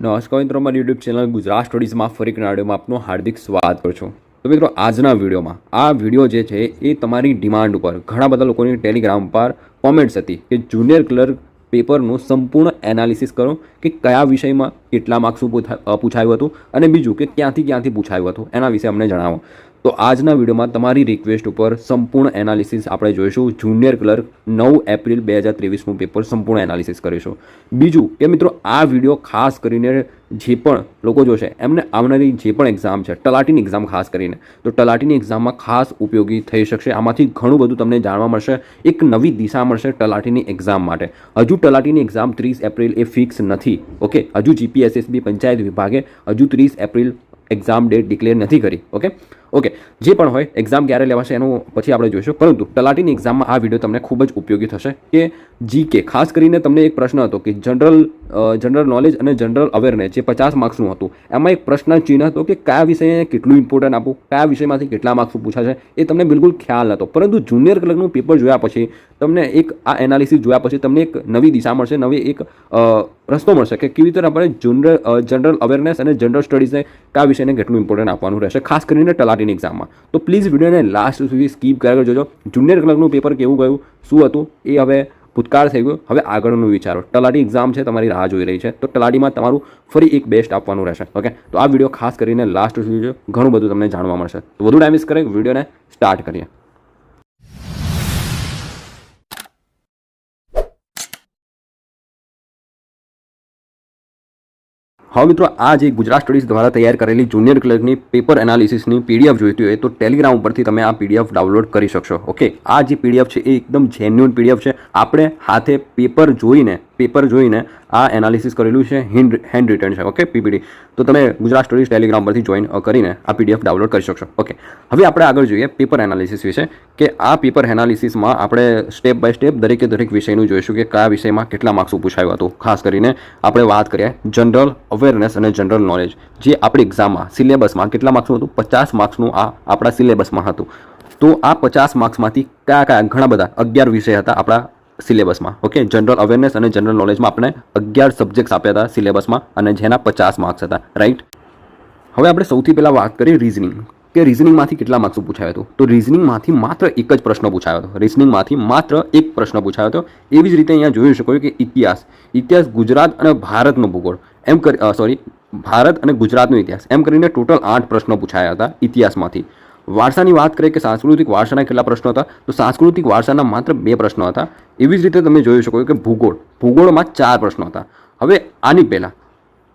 નમસ્કાર મિત્રો, મારી યુટ્યુબ ચેનલ ગુજરાત સ્ટડીઝમાં ફરી વિડીયોમાં આપનું હાર્દિક સ્વાગત કરું છું। તો મિત્રો, આજના વિડીયોમાં આ વિડીયો જે છે એ તમારી ડિમાન્ડ ઉપર ઘણા બધા લોકોની ટેલિગ્રામ પર કોમેન્ટ્સ હતી કે જુનિયર ક્લર્ક પેપરનું સંપૂર્ણ એનાલિસિસ કરો કે કયા વિષયમાં કેટલા માર્ક્સ પૂછાયું હતું અને બીજું કે ક્યાંથી પૂછાયું હતું એના વિશે અમને જણાવો। તો આજના વિડીયોમાં તમારી રિક્વેસ્ટ ઉપર સંપૂર્ણ એનાલિસિસ આપણે જોઈશું। જુનિયર ક્લર્ક 9 એપ્રિલ 2023નું પેપર સંપૂર્ણ એનાલિસિસ કરીશું। બીજું કે મિત્રો, આ વિડીયો ખાસ કરીને જે પણ લોકો જોશે એમને આવનારી જે પણ એક્ઝામ છે, તલાટીની એક્ઝામ ખાસ કરીને, તો તલાટીની એક્ઝામમાં ખાસ ઉપયોગી થઈ શકશે। આમાંથી ઘણું બધું તમને જાણવા મળશે, એક નવી દિશા મળશે તલાટીની એક્ઝામ માટે। હજુ તલાટીની એક્ઝામ 30 એપ્રિલ એ ફિક્સ નથી, ઓકે। હજુ જીપીએસએસબી પંચાયત વિભાગે હજુ 30 એપ્રિલ એક્ઝામ ડેટ ડિક્લેર નથી કરી, ઓકે। જે પણ હોય એક્ઝામ ક્યારે લેવાશે એનું પછી આપણે જોઈશું, પરંતુ તલાટીની એક્ઝામમાં આ વિડીયો તમને ખૂબ જ ઉપયોગી થશે। કે જીકે ખાસ કરીને તમને એક પ્રશ્ન હતો કે જનરલ નોલેજ અને જનરલ અવેરનેસ જે 50 માર્ક્સનું હતું, એમાં એક પ્રશ્ન ચિહ્ન હતો કે કયા વિષયને કેટલું ઇમ્પોર્ટન્ટ આપવું, કયા વિષયમાંથી કેટલા માર્ક્સ પૂછાશે એ તમને બિલકુલ ખ્યાલ નહોતો। પરંતુ જુનિયર ક્લર્કનું પેપર જોયા પછી તમને એક આ એનાલિસિસ જોયા પછી તમને એક નવી દિશા મળશે, નવી એક રસ્તો મળશે કે કેવી રીતે આપણે જનરલ અવેરનેસ અને જનરલ સ્ટડીઝને કયા વિષયને કેટલું ઇમ્પોર્ટન્ટ આપવાનું રહેશે, ખાસ કરીને તલાટીની એક્ઝામમાં। તો પ્લીઝ વિડીયોને લાસ્ટ સુધી સ્કીપ કર્યા જોજો। જુનિયર ક્લર્કનું પેપર કેવું ગયું, શું હતું એ હવે ભૂતકાળ થઈ ગયું, હવે આગળનું વિચારો। તલાટી એક્ઝામ છે, તમારી રાહ જોઈ રહી છે, તો તલાટીમાં તમારું ફરી એક બેસ્ટ આપવાનું રહેશે, ઓકે। તો આ વિડીયો ખાસ કરીને લાસ્ટ સુધી જોજો, ઘણું બધું તમને જાણવા મળશે। તો વધુ ટાઈમ વેસ્ટ કરે વિડીયોને સ્ટાર્ટ કરીએ। હવે મિત્રો, આ જે ગુજરાત સ્ટડીઝ દ્વારા તૈયાર કરેલી જુનિયર ક્લર્કની પેપર એનાલિસિસની પીડીએફ જોઈતી હોય તો ટેલિગ્રામ ઉપરથી તમે આ પીડીએફ ડાઉનલોડ કરી શકશો, ઓકે। આ જે પીડીએફ છે એ એકદમ જેન્યુઅન પીડીએફ છે। આપણે હાથે પેપર જોઈને આ એનાલિસિસ કરેલું છે, હેન્ડ રિટન છે, ઓકે, પીપીટી। તો તમે ગુજરાત સ્ટડીઝ ટેલિગ્રામ પરથી જોઈન કરીને આ પીડીએફ ડાઉનલોડ કરી શકશો, ઓકે। હવે આપણે આગળ જોઈએ પેપર એનાલિસિસ વિશે, કે આ પેપર એનાલિસિસમાં આપણે સ્ટેપ બાય સ્ટેપ દરેક વિષયનું જોઈશું કે કયા વિષયમાં કેટલા માર્ક્સ પૂછાયું હતું। ખાસ કરીને આપણે વાત કરીએ જનરલ અવેરનેસ અને જનરલ નોલેજ, જે આપણી એક્ઝામમાં સિલેબસમાં કેટલા માર્ક્સનું હતું, 50 માર્ક્સનું આ આપણા સિલેબસમાં હતું। તો આ 50 માર્ક્સમાંથી કયા ઘણા બધા 11 વિષય હતા આપણા સિલેબસમાં, ઓકે। જનરલ અવેરનેસ અને જનરલ નોલેજમાં આપણે 11 સબ્જેક્ટ્સ આપ્યા હતા સિલેબસમાં અને જેના 50 માર્ક્સ હતા, રાઈટ। હવે આપણે સૌથી પહેલાં વાત કરીએ રીઝનિંગ, કે રીઝનિંગમાંથી કેટલા માર્ક્સ પૂછાયો હતો। તો રીઝનિંગમાંથી માત્ર એક જ પ્રશ્ન પૂછાયો હતો, રીઝનિંગમાંથી માત્ર એક પ્રશ્ન પૂછાયો હતો। એવી જ રીતે અહીંયા જોઈ શકો કે ઇતિહાસ, ગુજરાત અને ભારતનો ભૂગોળ ભારત અને ગુજરાતનો ઇતિહાસ એમ કરીને ટોટલ 8 પ્રશ્નો પૂછાયા હતા ઇતિહાસમાંથી। વારસાની વાત કરીએ કે સાંસ્કૃતિક વારસાના કેટલા પ્રશ્નો હતા, તો સાંસ્કૃતિક વારસાના માત્ર 2 પ્રશ્નો હતા। એવી જ રીતે તમે જોઈ શકો કે ભૂગોળમાં 4 પ્રશ્નો હતા। હવે આની પહેલાં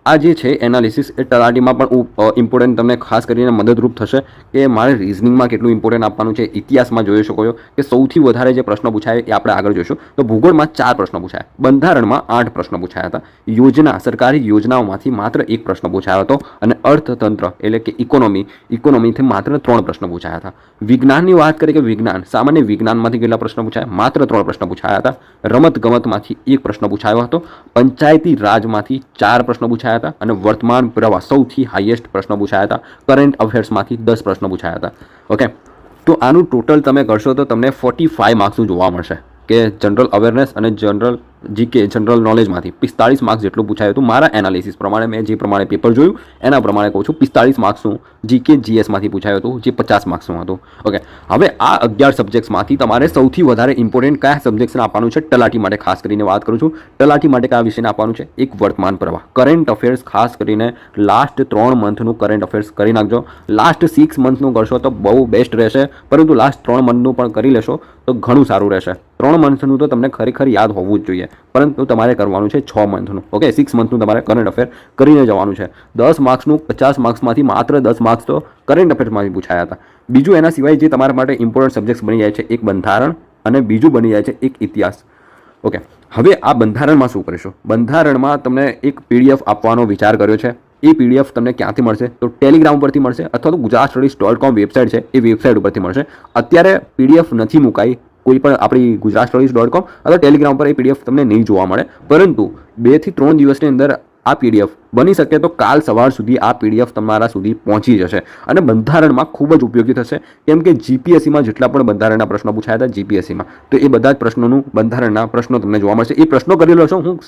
આ જે છે એનાલિસિસ એ તલાટીમાં પણ ઇમ્પોર્ટન્ટ તમને ખાસ કરીને મદદરૂપ થશે કે મારે રીઝનિંગમાં કેટલું ઇમ્પોર્ટન્ટ આપવાનું છે। ઇતિહાસમાં જોઈ શકો છો કે સૌથી વધારે જે પ્રશ્નો પૂછાય એ આપણે આગળ જોઈશું। તો ભૂગોળમાં 4 પ્રશ્નો પૂછાયા, બંધારણમાં 8 પ્રશ્નો પૂછાયા હતા, સરકારી યોજનાઓમાંથી માત્ર 1 પ્રશ્ન પૂછાયો હતો અને અર્થતંત્ર એટલે કે ઇકોનોમીથી માત્ર 3 પ્રશ્નો પૂછાયા હતા। વિજ્ઞાનની વાત કરીએ કે સામાન્ય વિજ્ઞાનમાંથી કેટલા પ્રશ્નો પૂછાયા, માત્ર 3 પ્રશ્નો પૂછાયા હતા। રમતગમતમાંથી 1 પ્રશ્ન પૂછાયો હતો, પંચાયતી રાજમાંથી 4 પ્રશ્નો પૂછાયા અને વર્તમાન પ્રવાહ સૌથી હાઈએસ્ટ પ્રશ્નો પૂછાયા હતા। કરંટ અફેર્સમાંથી 10 પ્રશ્નો પૂછાયા હતા, ઓકે। તો આનું ટોટલ તમે કરશો તો તમને 45 માર્ક્સનું જોવા મળશે કે જનરલ અવેરનેસ અને જનરલ જીકે જનરલ નોલેજમાંથી 45 માર્ક્સ જેટલું પૂછાયું હતું। મારા એનાલિસિસ પ્રમાણે મેં જે પ્રમાણે પેપર જોયું એના પ્રમાણે કહું છું 45 માર્ક્સનું જીકે જીએસમાંથી પૂછાયું હતું, જે 50 માર્ક્સનું હતું, ઓકે। હવે આ 11 સબ્જેક્ટ્સમાંથી તમારે સૌથી વધારે ઇમ્પોર્ટન્ટ કયા સબ્જેક્ટ્સને આપવાનું છે તલાટી માટે ખાસ કરીને વાત કરું છું। તલાટી માટે કયા વિષયને આપવાનું છે, એક વર્તમાન પ્રવાહ, કરંટ અફેર્સ, ખાસ કરીને લાસ્ટ 3 મંથનું કરંટ અફેર્સ કરી નાખજો। લાસ્ટ 6 મંથનું કરશો તો બહુ બેસ્ટ રહેશે, પરંતુ લાસ્ટ 3 મંથનું પણ કરી લેશો તો ઘણું સારું રહેશે। 3 મંથનું તો તમને ખરેખર યાદ હોવું જ જોઈએ, પરંતુ તમારે કરવાનું છે 6 મંથનું, ઓકે। 6 મંથનું તમારે કરંટ અફેર કરીને જવાનું છે। 10 માર્ક્સનું 50 માર્ક્સમાંથી માત્ર 10 માર્ક્સ તો કરંટ અફેર્સમાંથી પૂછાયા હતા। બીજું એના સિવાય જે તમારા માટે ઇમ્પોર્ટન્ટ સબ્જેક્ટ્સ બની જાય છે, એક બંધારણ અને બીજું બની જાય છે એક ઇતિહાસ, ઓકે। હવે આ બંધારણમાં શું કરીશું, બંધારણમાં તમને એક પીડીએફ આપવાનો વિચાર કર્યો છે। એ પીડીએફ તમને ક્યાંથી મળશે, તો ટેલિગ્રામ પરથી મળશે અથવા તો gujaratstudies.com વેબસાઇટ છે એ વેબસાઇટ ઉપરથી મળશે। અત્યારે પીડીએફ નથી મુકાઈ કોઈ પણ આપણી gujaratstudies.com અથવા ટેલિગ્રામ પર એ પીડીએફ તમને નહીં જોવા મળે, પરંતુ 2 થી 3 દિવસની અંદર આ પીડીએફ બની શકે તો કાલ સવાર સુધી આ પીડીએફ તમારા સુધી પહોંચી જશે અને બંધારણમાં ખૂબ જ ઉપયોગી થશે. કેમ કે જીપીએસસીમાં જેટલા પણ બંધારણના પ્રશ્નો પૂછાયા હતા જીપીએસસીમાં, તો એ બધા જ પ્રશ્નોનું બંધારણના પ્રશ્નો તમને જોવા મળશે. એ પ્રશ્નો કરી લો છો, હું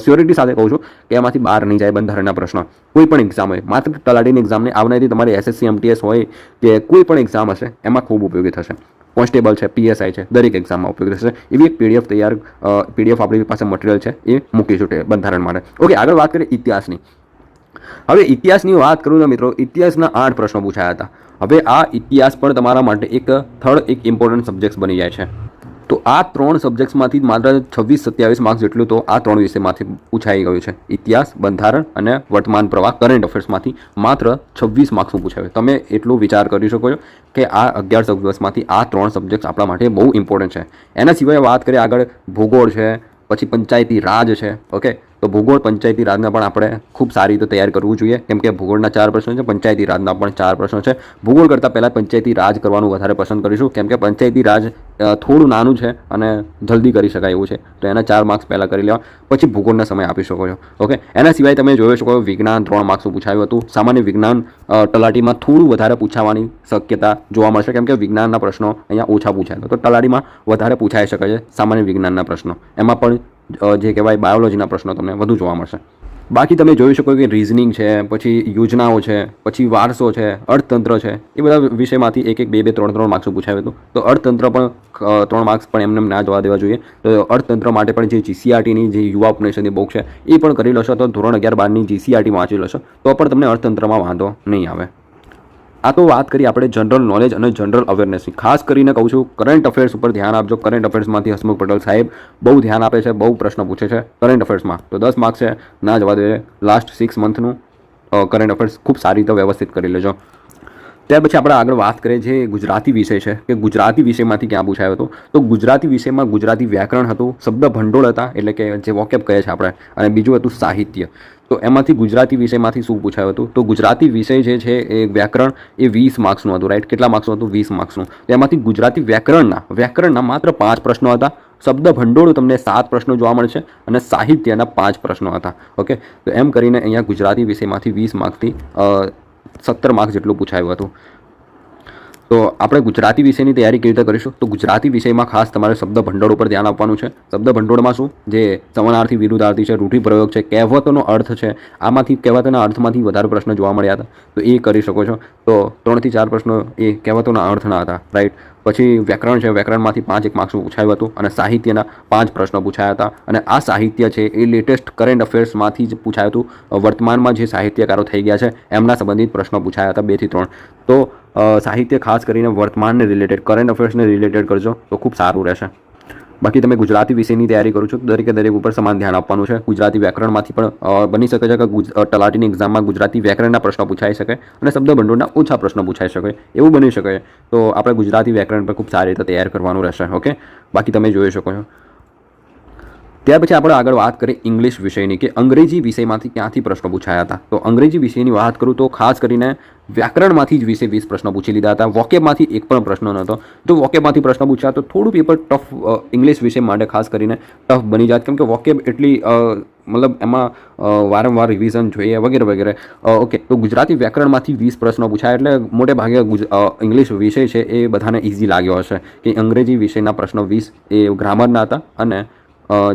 સ્યોરિટી સાથે કહું છું કે એમાંથી બહાર નહીં જાય બંધારણના પ્રશ્નો. કોઈ પણ એક્ઝામ હોય, માત્ર તલાટીની એક્ઝામને આવનારી તમારી એસએસસી એમટીએસ હોય કે કોઈ પણ એક્ઝામ હશે એમાં ખૂબ ઉપયોગી થશે. કોન્સ્ટેબલ છે, પીએસઆઈ છે, દરેક એક્ઝામમાં ઉપયોગી થશે. એવી એક પીડીએફ આપણી પાસે મટીરિયલ છે એ મૂકીશું બંધારણ માટે. ઓકે, આગળ વાત કરીએ ઇતિહાસની. હવે ઇતિહાસની વાત કરું તો મિત્રો, ઇતિહાસના 8 પ્રશ્નો પૂછાયા હતા. હવે આ ઇતિહાસ પણ તમારા માટે એક ઇમ્પોર્ટન્ટ સબ્જેક્ટ બની જાય છે. તો આ 3 સબ્જેક્ટ્સમાંથી માત્ર 26-27 માર્ક્સ જેટલું તો આ 3 વિષયમાંથી પૂછાઈ ગયું છે. ઇતિહાસ, બંધારણ અને વર્તમાન પ્રવાહ, કરંટ અફેર્સમાંથી માત્ર 26 માર્ક્સનું પૂછાયું. તમે એટલું વિચાર કરી શકો છો કે આ 11 સબ્જેક્ટ્સમાંથી આ 3 સબ્જેક્ટ્સ આપણા માટે બહુ ઇમ્પોર્ટન્ટ છે. એના સિવાય વાત કરીએ આગળ, ભૂગોળ છે, પછી પંચાયતી રાજ છે. ઓકે, તો ભૂગોળ, પંચાયતી રાજના પણ આપણે ખૂબ સારી રીતે તૈયાર કરવું જોઈએ. કેમ કે ભૂગોળના 4 પ્રશ્નો છે, પંચાયતી રાજના પણ 4 પ્રશ્નો છે. ભૂગોળ કરતાં પહેલાં પંચાયતી રાજ કરવાનું વધારે પસંદ કરીશું, કેમ કે પંચાયતી રાજ થોડું નાનું છે અને જલ્દી કરી શકાય એવું છે. તો એના 4 માર્ક્સ પહેલાં કરી લેવા, પછી ભૂગોળના સમય આપી શકો છો. ઓકે, એના સિવાય તમે જોઈ શકો વિજ્ઞાન 3 માર્ક્સનું પૂછાયું હતું. સામાન્ય વિજ્ઞાન તલાટીમાં થોડું વધારે પૂછાવાની શક્યતા જોવા મળશે, કેમ કે વિજ્ઞાનના પ્રશ્નો અહીંયા ઓછા પૂછાય, તો તલાટીમાં વધારે પૂછાઈ શકે છે સામાન્ય વિજ્ઞાનના પ્રશ્નો. એમાં પણ જે કહેવાય બાયોલોજીના પ્રશ્નો તમને વધુ જોવા મળશે. બાકી તમે જોઈ શકો કે રીઝનિંગ છે, પછી યોજનાઓ છે, પછી વારસો છે, અર્થતંત્ર છે, એ બધા વિષયમાંથી 1-1, 2-2, 3-3 માર્ક્સનું પૂછાયું હતું. તો અર્થતંત્ર પણ 3 માર્ક્સ પણ એમને ના જવા દેવા જોઈએ. તો અર્થતંત્ર માટે પણ જે જીસીઆરટીની જે યુવા ઉપનિષદની બુક છે એ પણ કરી લેશો, તો ધોરણ 11-12ની જીસીઆરટી વાંચી લેશો તો પણ તમને અર્થતંત્રમાં વાંધો નહીં આવે. આ તો વાત કરી આપણે જનરલ નોલેજ અને જનરલ અવેરનેસની. ખાસ કરીને કહું છું કરંટ અફેર્સ ઉપર ધ્યાન આપજો. કરંટ અફેર્સમાંથી હસમુખ પટેલ સાહેબ બહુ ધ્યાન આપે છે, બહુ પ્રશ્ન પૂછે છે કરંટ અફેર્સમાં. તો 10 માર્ક્સ છે, ના જવા દે. લાસ્ટ 6 મંથનું કરંટ અફેર્સ ખૂબ સારી રીતે વ્યવસ્થિત કરી લેજો. ત્યાર પછી આપણે આગળ વાત કરીએ જે ગુજરાતી વિષય છે કે ગુજરાતી વિષયમાંથી ક્યાં પૂછાયો હતો. તો ગુજરાતી વિષયમાં ગુજરાતી વ્યાકરણ હતું, શબ્દ ભંડોળ હતા એટલે કે જે વોકેબ કહે છે આપણે, અને બીજું હતું સાહિત્ય. તો એમાંથી ગુજરાતી વિષયમાંથી શું પૂછાયું હતું? તો ગુજરાતી વિષય જે છે એ વ્યાકરણ એ 20 માર્ક્સનું હતું. રાઈટ, કેટલા માર્ક્સનું હતું? 20 માર્ક્સનું. તો એમાંથી ગુજરાતી વ્યાકરણના માત્ર 5 પ્રશ્નો હતા. શબ્દ ભંડોળ તમને 7 પ્રશ્નો જોવા મળશે અને સાહિત્યના 5 પ્રશ્નો હતા. ઓકે, તો એમ કરીને અહીંયા ગુજરાતી વિષયમાંથી 20 માર્ક્સથી 17 માર્ક્સ જેટલું પૂછાયું હતું. તો આપણે ગુજરાતી વિષયની તૈયારી કેવી રીતે કરીશું? તો ગુજરાતી વિષયમાં ખાસ તમારે શબ્દ ભંડોળ ઉપર ધ્યાન આપવાનું છે. શબ્દ ભંડોળમાં શું, જે સમાનાર્થી, વિરુદ્ધાર્થી છે, રૂઢિપ્રયોગ છે, કહેવતોનો અર્થ છે, આમાંથી કહેવતોના અર્થમાંથી વધારે પ્રશ્નો જોવા મળ્યા હતા, તો એ કરી શકો છો. તો 3 થી 4 પ્રશ્નો એ કહેવતોના અર્થના હતા. રાઈટ, પછી વ્યાકરણ છે, વ્યાકરણમાંથી 5-1 માર્ક્સનું પૂછાયું હતું અને સાહિત્યના 5 પ્રશ્નો પૂછાયા હતા. અને આ સાહિત્ય છે એ લેટેસ્ટ કરંટ અફેર્સમાંથી જ પૂછાયું હતું. વર્તમાનમાં જે સાહિત્યકારો થઈ ગયા છે એમના સંબંધિત પ્રશ્નો પૂછાયા હતા 2 થી 3. તો સાહિત્ય ખાસ કરીને વર્તમાનને રિલેટેડ, કરંટ અફેર્સને રિલેટેડ કરજો તો ખૂબ સારું રહેશે. બાકી તમે ગુજરાતી વિષયની તૈયારી કરો છો તો દરેક ઉપર સમાન ધ્યાન આપવાનું છે. ગુજરાતી વ્યાકરણમાંથી પણ બની શકે છે કે તલાટીની એક્ઝામમાં ગુજરાતી વ્યાકરણના પ્રશ્નો પૂછાઈ શકે અને શબ્દ ભંડોળના ઓછા પ્રશ્નો પૂછાઈ શકે, એવું બની શકે. તો આપણે ગુજરાતી વ્યાકરણ પર ખૂબ સારી રીતે તૈયાર કરવાનું રહેશે. ઓકે, બાકી તમે જોઈ શકો છો. ત્યાર પછી આપણે આગળ વાત કરીએ ઇંગ્લિશ વિષયની કે અંગ્રેજી વિષયમાંથી ક્યાંથી પ્રશ્નો પૂછાયા હતા. તો અંગ્રેજી વિષયની વાત કરું તો ખાસ કરીને વ્યાકરણમાંથી જ 20 પ્રશ્નો પૂછી લીધા હતા. વોકેબમાંથી એક પણ પ્રશ્ન નહોતો. જો વોકેબમાંથી પ્રશ્ન પૂછ્યા તો થોડું પેપર ટફ ઇંગ્લિશ વિષય માટે ખાસ કરીને ટફ બની જાત, કેમ કે વોકેબ એટલી મતલબ એમાં વારંવાર રિવિઝન જોઈએ વગેરે વગેરે. ઓકે, તો ગુજરાતી વ્યાકરણમાંથી 20 પ્રશ્નો પૂછાય એટલે મોટે ભાગે ઇંગ્લિશ વિષય છે એ બધાને ઇઝી લાગ્યો હશે કે અંગ્રેજી વિષયના પ્રશ્નો 20 એ ગ્રામરના હતા અને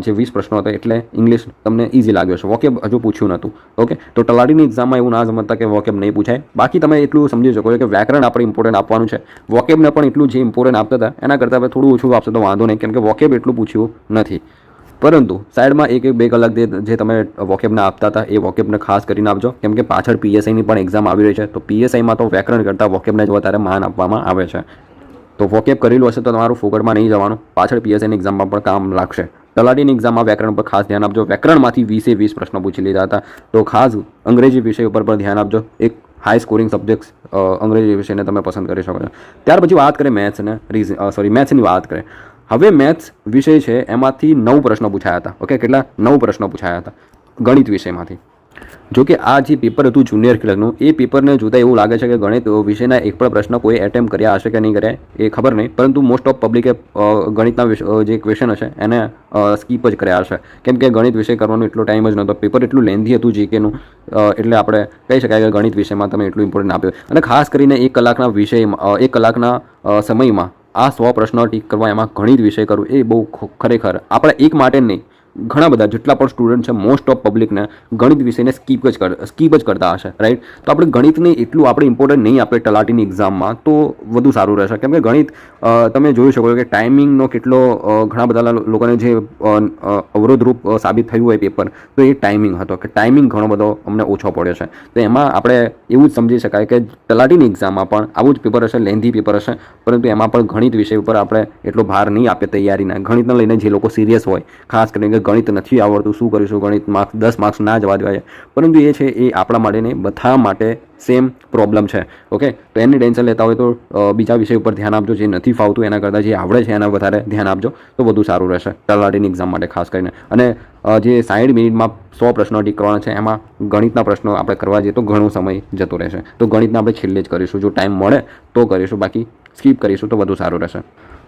જે 20 પ્રશ્નો હતા એટલે ઇંગ્લિશ તમને ઇઝી લાગ્યો છે. વોકેબ હજુ પૂછ્યું નહોતું. ઓકે, તો તલાટીની એક્ઝામમાં એવું ના સમજતા કે વોકેબ નહીં પૂછાય. બાકી તમે એટલું સમજી શકો છો કે વ્યાકરણ આપણે ઇમ્પોર્ટન્ટ આપવાનું છે. વોકેબને પણ એટલું જે ઇમ્પોર્ટન્ટ આપતા હતા એના કરતાં હવે થોડું ઓછું આપશો તો વાંધો નહીં, કેમ કે વોકેબ એટલું પૂછ્યું નથી. પરંતુ સાઈડમાં 1-2 કલાક જે તમે વોકેબના આપતા હતા એ વોકેબને ખાસ કરીને આપજો, કેમ કે પાછળ પીએસઆઈની પણ એક્ઝામ આવી રહી છે. તો પીએસઆઈમાં તો વ્યાકરણ કરતાં વોકેબને જ વધારે માન આપવામાં આવે છે. તો વોકેબ કરેલું હશે તો તમારું ફોકટમાં નહીં જવાનું, પાછળ પીએસઆઈની એક્ઝામમાં પણ કામ લાગશે. તલાટીની એક્ઝામમાં વ્યાકરણ પર ખાસ ધ્યાન આપજો. વ્યાકરણમાંથી 20 પ્રશ્નો પૂછી લીધા હતા. તો ખાસ અંગ્રેજી વિષય ઉપર પણ ધ્યાન આપજો. એક હાઈ સ્કોરિંગ સબ્જેક્ટ અંગ્રેજી વિષયને તમે પસંદ કરી શકો છો. ત્યાર પછી વાત કરીએ મેથ્સની વાત કરીએ. હવે મેથ્સ વિષય છે એમાંથી 9 પ્રશ્નો પૂછાયા હતા. ઓકે, કેટલા? 9 પ્રશ્નો પૂછાયા હતા ગણિત વિષયમાંથી. જો કે આ જે પેપર હતું જુનિયર ક્લર્કનું, એ પેપરને જોતાં એવું લાગે છે કે ગણિત વિષયના એક પણ પ્રશ્ન કોઈ એટેમ્પ કર્યા હશે કે નહીં કર્યા એ ખબર નહીં, પરંતુ મોસ્ટ ઓફ પબ્લિકે ગણિતના જે ક્વેશ્ચન હશે એને સ્કીપ જ કર્યા હશે, કેમ કે ગણિત વિષય કરવાનો એટલો ટાઈમ જ નહોતો. પેપર એટલું લેન્ધી હતું જીકેનું, એટલે આપણે કહી શકાય કે ગણિત વિષયમાં તમે એટલું ઇમ્પોર્ટન્ટ આપ્યું. અને ખાસ કરીને 1 કલાકના વિષયમાં 1 કલાકના સમયમાં આ 100 પ્રશ્નો ટીક કરવા, એમાં ગણિત વિષય કરવું એ બહુ ખરેખર આપણે એક માટે નહીં, ઘણા બધા જેટલા પણ સ્ટુડન્ટ છે મોસ્ટ ઓફ પબ્લિકને ગણિત વિષયને સ્કીપ જ કરતા હશે, રાઈટ. તો આપણે ગણિતને એટલું આપણે ઇમ્પોર્ટન્ટ નહીં આપે તલાટીની એક્ઝામમાં તો વધુ સારું રહેશે, કેમ કે ગણિત તમે જોઈ શકો કે ટાઈમિંગનો કેટલો ઘણા બધા લોકોને જે અવરોધરૂપ સાબિત થયું હોય પેપર, તો એ ટાઈમિંગ હતો કે ટાઈમિંગ ઘણો બધો અમને ઓછો પડ્યો છે. તો એમાં આપણે એવું જ સમજી શકાય કે તલાટીની એક્ઝામમાં પણ આવું જ પેપર હશે, લેન્ધી પેપર હશે, પરંતુ એમાં પણ ગણિત વિષય ઉપર આપણે એટલો ભાર નહીં આપીએ તૈયારીના. ગણિતને લઈને જે લોકો સિરિયસ હોય, ખાસ કરીને ગણિત નથી આવડતું, શું કરીશું, ગણિત માર્ક્સ 10 માર્ક્સ ના જવા દેવાય, પરંતુ એ છે એ આપણા માટે નહીં, બધા માટે સેમ પ્રોબ્લેમ છે. ઓકે, તો એની ટેન્શન લેતા હોય તો બીજા વિષય ઉપર ધ્યાન આપજો, જે નથી ફાવતું એના કરતાં જે આવડે છે એના વધારે ધ્યાન આપજો તો વધુ સારું રહેશે તલાટીની એક્ઝામ માટે ખાસ કરીને. અને જે 60 મિનિટમાં 100 પ્રશ્નો ટીક કરવાના છે, એમાં ગણિતના પ્રશ્નો આપણે કરવા જઈએ તો ઘણો સમય જતો રહેશે. તો ગણિતને આપણે છેલ્લે જ કરીશું, જો ટાઈમ મળે તો કરીશું, બાકી સ્કીપ કરીશું તો વધુ સારું રહેશે.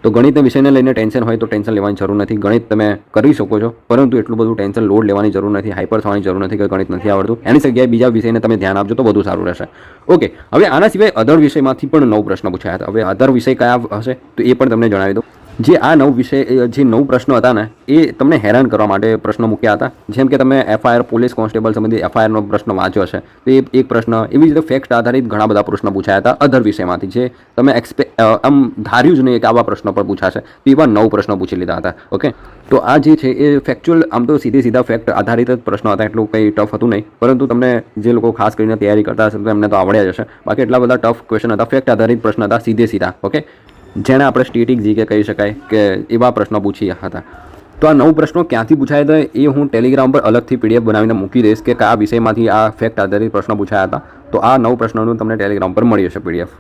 તો ગણિતના વિષયને લઈને ટેન્શન હોય તો ટેન્શન લેવાની જરૂર નથી. ગણિત તમે કરી શકો છો, પરંતુ એટલું બધું ટેન્શન લોડ લેવાની જરૂર નથી, હાઈપર થવાની જરૂર નથી કે ગણિત નથી આવડતું. એની જગ્યાએ બીજા વિષયને તમે ધ્યાન આપજો તો વધુ સારું રહેશે. ઓકે, હવે આના સિવાય અધર વિષયમાંથી પણ 9 પ્રશ્નો પૂછાયા હતા. હવે અધર વિષય કયા હશે તો એ પણ તમને જણાવી દઉં. જે આ 9 વિષય જે 9 પ્રશ્નો હતા ને, એ તમને હેરાન કરવા માટે પ્રશ્નો મૂક્યા હતા. જેમ કે તમે FIR પોલીસ કોન્સ્ટેબલ સંબંધિત FIRનો પ્રશ્ન વાંચ્યો હશે તો એ એક પ્રશ્ન, એવી જ રીતે ફેક્ટ આધારિત ઘણા બધા પ્રશ્નો પૂછાયા હતા અધર વિષયમાંથી, જે તમે આમ ધાર્યું જ નહીં કે આવા પ્રશ્નો પર પૂછાશે, તો એવા 9 પ્રશ્નો પૂછી લીધા હતા. ઓકે, તો આ જે છે એ ફેક્ચ્યુઅલ, આમ તો સીધા ફેક્ટ આધારિત જ પ્રશ્નો હતા, એટલું કંઈ ટફ હતું નહીં, પરંતુ તમને જે લોકો ખાસ કરીને તૈયારી કરતા હશે તો એમને તો આવડ્યા જ હશે. બાકી એટલા બધા ટફ ક્વેશ્ચન હતા, ફેક્ટ આધારિત પ્રશ્ન હતા, સીધા. ઓકે, જેને આપણે સ્ટેટિક જીકે કહી શકાય કે એવા પ્રશ્નો પૂછ્યા હતા. તો આ 9 પ્રશ્નો ક્યાંથી પૂછાયા હતા એ હું ટેલિગ્રામ પર અલગથી PDF બનાવીને મૂકી દઈશ કે કયા વિષયમાંથી આ ફેક્ટ આધારિત પ્રશ્નો પૂછાયા હતા. તો આ 9 પ્રશ્નોનું તમને ટેલિગ્રામ પર મળી જશે PDF.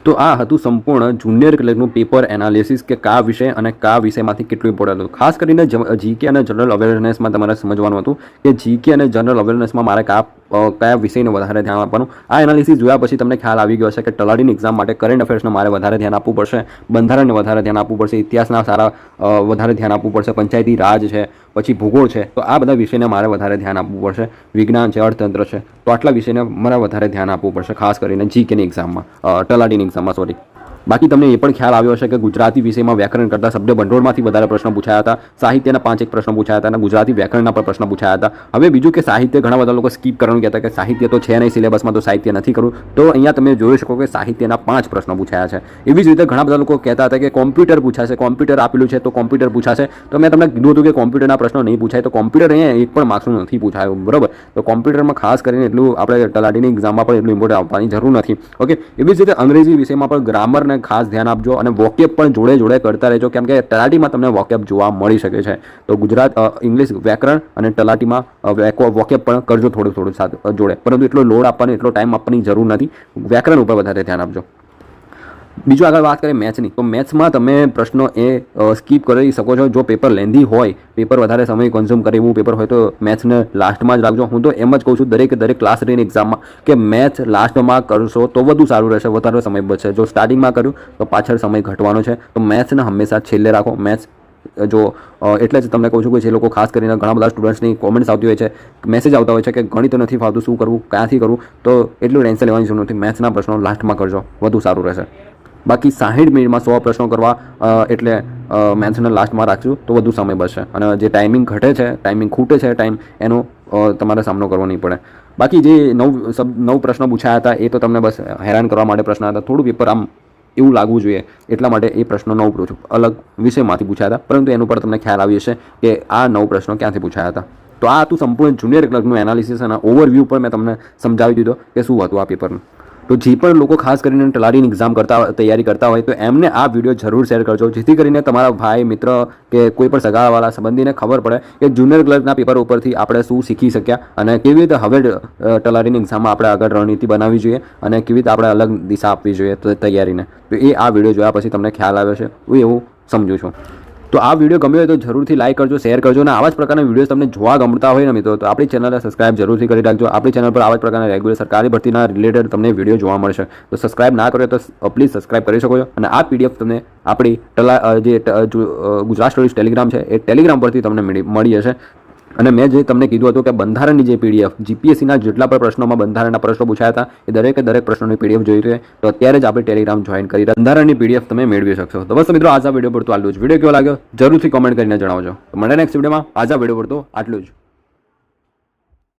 તો આ હતું સંપૂર્ણ જુનિયર ક્લર્કનું પેપર એનાલિસિસ કે કયા વિષય અને કયા વિષયમાંથી કેટલું ઇમ્પોર્ટન્ટ હતું. ખાસ કરીને જીકે અને જનરલ અવેરનેસમાં તમારે સમજવાનું હતું કે જીકે અને જનરલ અવેરનેસમાં મારે કયા વિષયને વધારે ધ્યાન આપવાનું. આ એનાલિસિસ જોયા પછી તમને ખ્યાલ આવી ગયો હશે કે તલાટીની એક્ઝામ માટે કરંટ અફેર્સને મારે વધારે ધ્યાન આપવું પડશે, બંધારણને વધારે ધ્યાન આપવું પડશે, ઇતિહાસના સારા વધારે ધ્યાન આપવું પડશે, પંચાયતી રાજ છે, પછી ભૂગોળ છે, તો આ બધા વિષયને મારે વધારે ધ્યાન આપવું પડશે, વિજ્ઞાન છે, અર્થતંત્ર છે, તો આટલા વિષયને મારે વધારે ધ્યાન આપવું પડશે, ખાસ કરીને જીકેની એક્ઝામમાં, તલાટીની એક્ઝામમાં સોરી. બાકી તમને એ પણ ખ્યાલ આવ્યો હશે કે ગુજરાતી વિષયમાં વ્યાકરણ કરતાં શબ્દ ભંડોળમાંથી વધારે પ્રશ્નો પૂછાયા હતા, સાહિત્યના 5-1 પ્રશ્નો પૂછાયા હતા અને ગુજરાતી વ્યાકરણના પણ પ્રશ્નો પૂછાયા હતા. હવે બીજું કે સાહિત્ય, ઘણા બધા લોકો સ્કીપ કરવાનું કહેતા કે સાહિત્ય તો છે નહીં સિલેબસમાં, તો સાહિત્ય નથી કરવું. તો અહીંયા તમે જોઈ શકો કે સાહિત્યના 5 પ્રશ્નો પૂછાયા છે. એવી જ રીતે ઘણા બધા લોકો કહેતા હતા કે કોમ્પ્યુટર પૂછાશે, કોમ્પ્યુટર આપેલું છે તો કોમ્પ્યુટર પૂછાશે. તો મેં તમને કીધું હતું કે કોમ્પ્યુટરના પ્રશ્નો નહીં પૂછાય, તો કોમ્પ્યુટર અહીંયા 1 પણ માર્ક્સનું નથી પૂછાયું, બરાબર. તો કોમ્પ્યુટરમાં ખાસ કરીને એટલું આપણે તલાટીની એક્ઝામમાં પણ એટલું ઇમ્પોર્ટન્ટ આપવાની જરૂર નથી. ઓકે, એવી જ રીતે અંગ્રેજી વિષયમાં પણ ગ્રામરને ખાસ ધ્યાન આપજો અને વોકેબ પણ જોડે કરતા રહેજો, કેમ કે તલાટીમાં તમને વોકેબ જોવા મળી શકે છે. તો ઇંગ્લિશ વ્યાકરણ અને તલાટીમાં વોકેબ પણ કરજો થોડું સાથે જોડે, પરંતુ એટલો લોડ આપવાનો, એટલો ટાઈમ આપવાની જરૂર નથી. વ્યાકરણ ઉપર વધારે ધ્યાન આપજો. બીજું આગળ વાત કરીએ મેથ્સની, તો મેથ્સમાં તમે પ્રશ્નો એ સ્કીપ કરી શકો છો. જો પેપર લેન્ધી હોય, પેપર વધારે સમય કન્ઝ્યુમ કરે એવું પેપર હોય તો મેથ્સને લાસ્ટમાં જ રાખજો. હું તો એમ જ કહું છું દરેક ક્લાસ રેની એક્ઝામમાં કે મેથ્સ લાસ્ટમાં કરશો તો વધુ સારું રહેશે, વધારે સમય બચશે. જો સ્ટાર્ટિંગમાં કર્યું તો પાછળ સમય ઘટવાનો છે, તો મેથ્સને હંમેશા છેલ્લે રાખો. મેથ્સ જો એટલે જ તમને કહું છું કે જે લોકો ખાસ કરીને ઘણા બધા સ્ટુડન્ટ્સની કોમેન્ટ્સ આવતી હોય છે, મેસેજ આવતા હોય છે કે ગણિત નથી ફાવતું, શું કરવું, ક્યાંથી કરવું, તો એટલું ટેન્શન લેવાની જરૂર નથી. મેથ્સના પ્રશ્નો લાસ્ટમાં કરજો, વધુ સારું રહેશે. બાકી 60 મિનિટમાં 100 પ્રશ્નો કરવા એટલે મેથ્સને લાસ્ટમાં રાખજો તો વધુ સમય બચશે. અને જે ટાઈમિંગ ઘટે છે, ટાઈમિંગ ખૂટે છે ટાઈમ, એનો તમારે સામનો કરવો નહીં પડે. બાકી જે 9 પ્રશ્નો પૂછાયા હતા એ તો તમને બસ હેરાન કરવા માટે પ્રશ્ન હતા. થોડું પેપર આમ એવું લાગવું જોઈએ એટલા માટે એ પ્રશ્નો 9 અલગ વિષયમાંથી પૂછાયા હતા, પરંતુ એનું પર તમને ખ્યાલ આવી હશે કે આ 9 પ્રશ્નો ક્યાંથી પૂછાયા હતા. તો આ હતું સંપૂર્ણ જુનિયર ક્લર્કનું એનાલિસિસ અને ઓવરવ્યૂ પર મેં તમને સમજાવી દીધો કે શું હતું આ પેપરનું. તો જે પણ લોકો ખાસ કરીને તલાટીની એક્ઝામ તૈયારી કરતા હોય તો એમને આ વિડીયો જરૂર શેર કરજો, જેથી કરીને તમારા ભાઈ, મિત્ર કે કોઈ પણ સગાવાળા સંબંધીને ખબર પડે કે જુનિયર ક્લર્કના પેપર ઉપરથી આપણે શું શીખી શક્યા અને કેવી રીતે હવે તલાટીની એક્ઝામમાં આપણે આગળ રણનીતિ બનાવવી જોઈએ અને કેવી રીતે આપણે અલગ દિશા આપવી જોઈએ તૈયારીને. તો એ આ વિડીયો જોયા પછી તમને ખ્યાલ આવ્યો છે, હું એવું સમજું છું. તો આ વિડીયો ગમ્યો હોય તો જરૂરથી લાઈક કરજો, શેર કરજો અને આવા જ પ્રકારના વિડીયો તમને જોવા ગમતા હોય ને મિત્રો તો આપણી ચેનલને સબસ્ક્રાઇબ જરૂરથી કરી રાખજો. આપણી ચેનલ પર આવા જ પ્રકારના રેગ્યુલર સરકારી ભરતીના રિલેટેડ તમને વિડીયો જોવા મળશે. તો સબસ્ક્રાઇબ ના કર્યો તો પ્લીઝ સબસ્ક્રાઇબ કરી શકો છો. અને આ પીડીએફ તમને આપણી જે ગુજરાત સ્ટડીઝ ટેલિગ્રામ છે એ ટેલિગ્રામ પરથી તમને મળી જશે. અને મેં જે તમને કીધું હતું કે બંધારણની જે પીડીએફ જીપીએસસીના જેટલા પણ પ્રશ્નોમાં બંધારણના પ્રશ્નો પૂછાયા હતા એ દરેક પ્રશ્નોની પીડીએફ જોઈ છે તો અત્યારે જ આપણે ટેલિગ્રામ જોઈન કરી બંધારણની પીડીએફ તમે મેળવી શકશો. તો બસ મિત્રો આજ આ વિડીયો પર તો આટલું જ. વિડીયો કેવો લાગ્યો જરૂરથી કોમેન્ટ કરીને જણાવજો. તો મળે નેક્સ્ટ વિડીયોમાં. આજ આ વિડીયો પર તો આટલું જ.